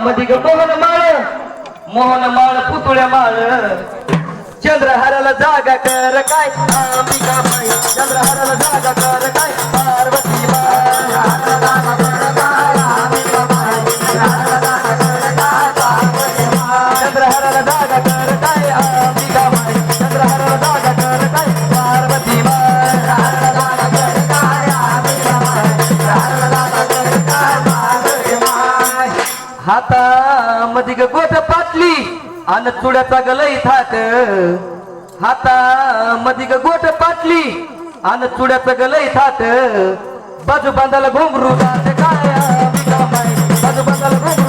मधी ग मोहन माळ पुतळ्या माळ चंद्रहाराला जागा कर काय अंबिकाबाई चंद्रहाराला जागा कर काय पार्वती चंद्रहाराला जागा कर काय अंबिकाबाई चंद्रहाराला जागा कर काय पार्वती हाता मधी ग गोट पाटली अन चुड्याचा गलई थाट हाता मधी ग गोट पाटली अन चुड्याचा गलई थाट बाजू बांधाला घुंगरू जाते काय अंबिकाबाई बाजू बांधाला घुंगरू